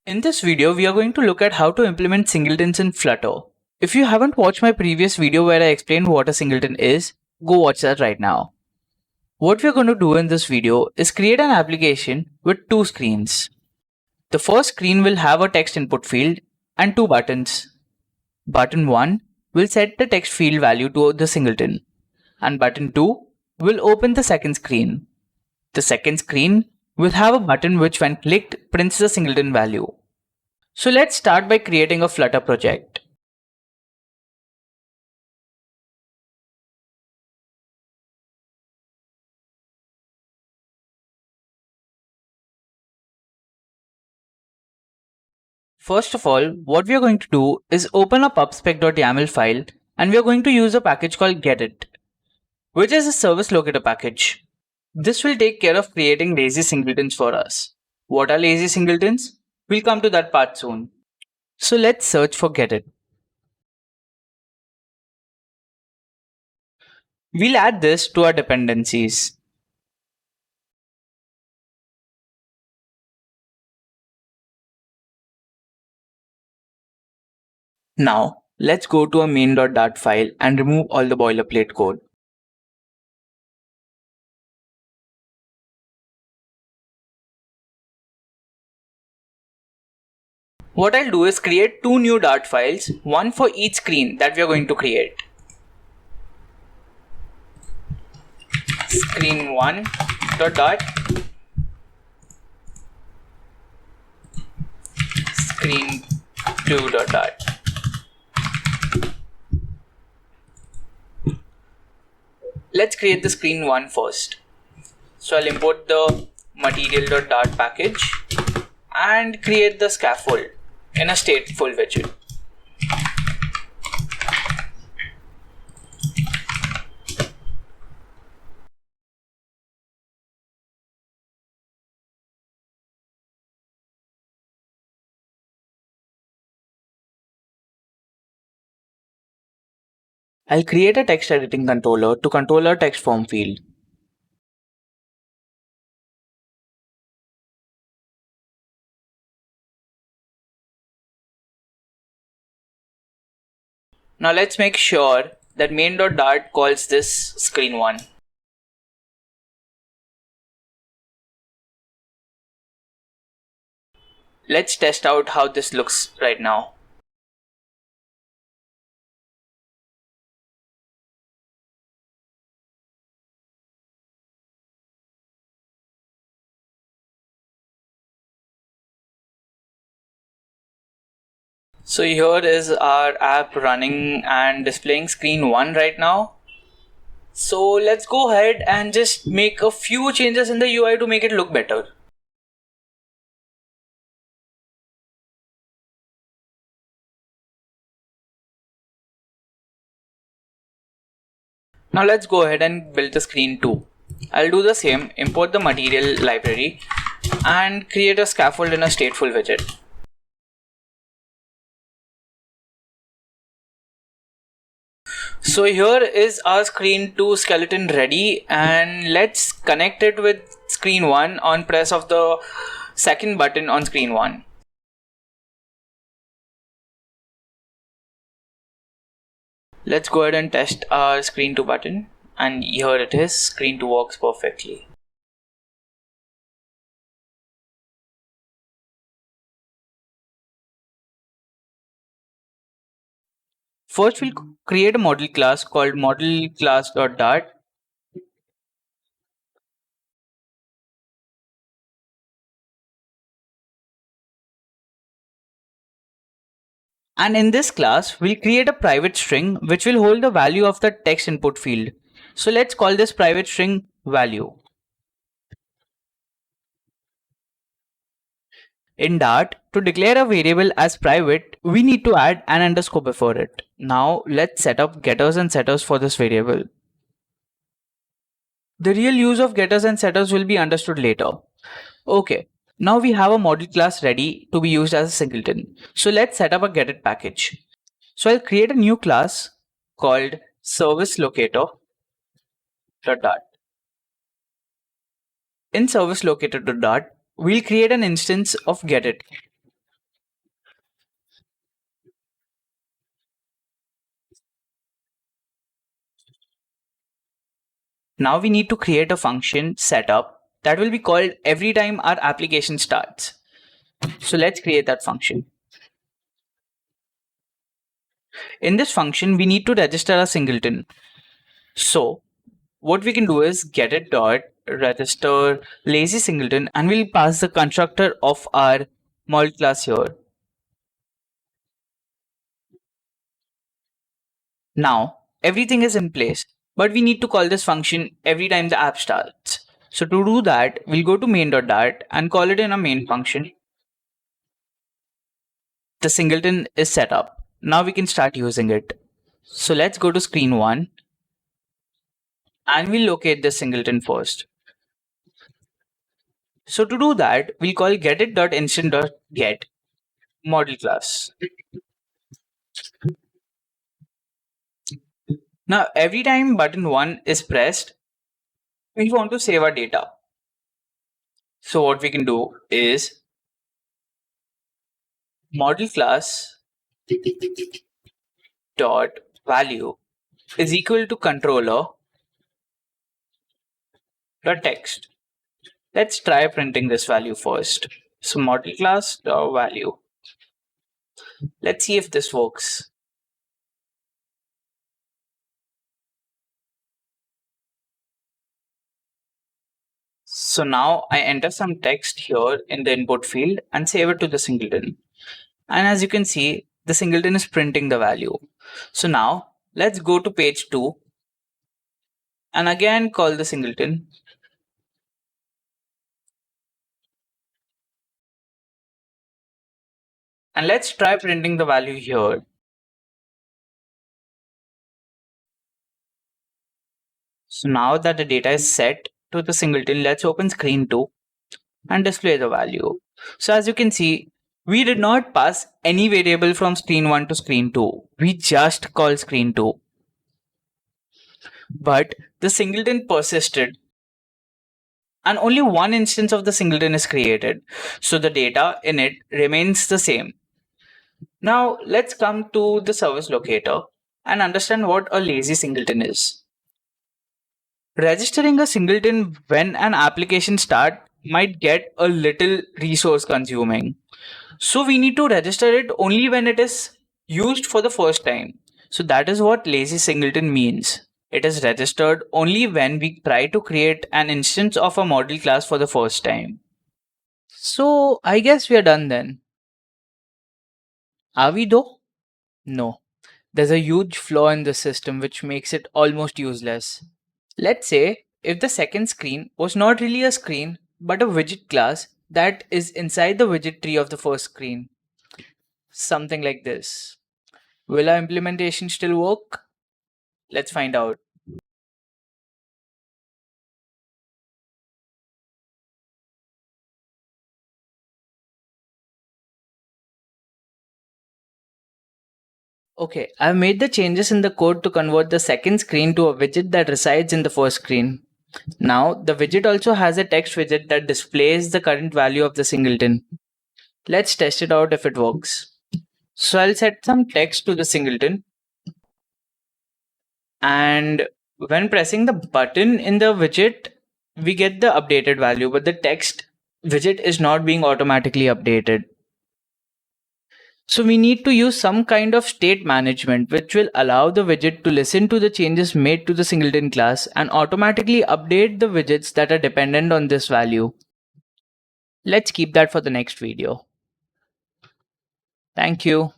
In this video, we are going to look at how to implement singletons in Flutter. If you haven't watched my previous video where I explained what a singleton is, go watch that right now. What we are going to do in this video is create an application with two screens. The first screen will have a text input field and two buttons. Button 1 will set the text field value to the singleton, and button 2 will open the second screen. The second screen will have a button which when clicked prints the singleton value. So let's start by creating a Flutter project. First of all, what we are going to do is open a pubspec.yaml file, and we are going to use a package called getIt, which is a service locator package. This will take care of creating lazy singletons for us. What are lazy singletons? We'll come to that part soon. So let's search for getIt. We'll add this to our dependencies. Now, let's go to a main.dart file and remove all the boilerplate code. What I'll do is create two new Dart files, one for each screen that we are going to create. Screen1.dart, screen2.dart. Let's create the screen 1 first. So I'll import the material.dart package and create the scaffold in a stateful widget. I'll create a text editing controller to control our text form field. Now let's make sure that main.dart calls this screen1. Let's test out how this looks right now. So here is our app running and displaying screen 1 right now. So let's go ahead and just make a few changes in the UI to make it look better. Now let's go ahead and build the screen 2. I'll do the same, import the material library and create a scaffold in a stateful widget. So here is our screen 2 skeleton ready, and let's connect it with screen 1 on press of the second button on screen 1. Let's go ahead and test our screen 2 button, and here it is, screen 2 works perfectly. First, we'll create a model class called model class.dart. And in this class, we'll create a private string which will hold the value of the text input field. So let's call this private string value. In Dart, to declare a variable as private, we need to add an underscore before it. Now let's set up getters and setters for this variable. The real use of getters and setters will be understood later. Okay, now we have a model class ready to be used as a singleton. So let's set up a getIt package. So I'll create a new class called service locator.dart. In service locator.dart, we'll create an instance of getIt. Now we need to create a function setup that will be called every time our application starts. So let's create that function. In this function, we need to register a singleton. So what we can do is get it dot register lazy singleton, and we'll pass the constructor of our model class here. Now everything is in place, but we need to call this function every time the app starts. So to do that, we'll go to main.dart and call it in a main function. The singleton is set up. Now we can start using it. So let's go to screen 1 and we'll locate the singleton first. So to do that, we'll call getIt.instant.get model class. Now every time button 1 is pressed, we want to save our data. So what we can do is model class dot value is equal to controller dot text. Let's try printing this value first. So model class dot value. Let's see if this works. So now I enter some text here in the input field and save it to the singleton. And as you can see, the singleton is printing the value. So now let's go to page 2 and again call the singleton. And let's try printing the value here. So now that the data is set to the singleton, let's open screen 2 and display the value. So as you can see, we did not pass any variable from screen 1 to screen 2. We just called screen 2. But the singleton persisted and only one instance of the singleton is created. So the data in it remains the same. Now let's come to the service locator and understand what a lazy singleton is. Registering a singleton when an application starts might get a little resource consuming. So we need to register it only when it is used for the first time. So that is what lazy singleton means. It is registered only when we try to create an instance of a model class for the first time. So I guess we are done then. Are we though? No. There's a huge flaw in the system which makes it almost useless. Let's say if the second screen was not really a screen but a widget class that is inside the widget tree of the first screen. Something like this. Will our implementation still work? Let's find out. Okay, I've made the changes in the code to convert the second screen to a widget that resides in the first screen. Now, the widget also has a text widget that displays the current value of the singleton. Let's test it out if it works. So I'll set some text to the singleton. And when pressing the button in the widget, we get the updated value, but the text widget is not being automatically updated. So we need to use some kind of state management which will allow the widget to listen to the changes made to the singleton class and automatically update the widgets that are dependent on this value. Let's keep that for the next video. Thank you.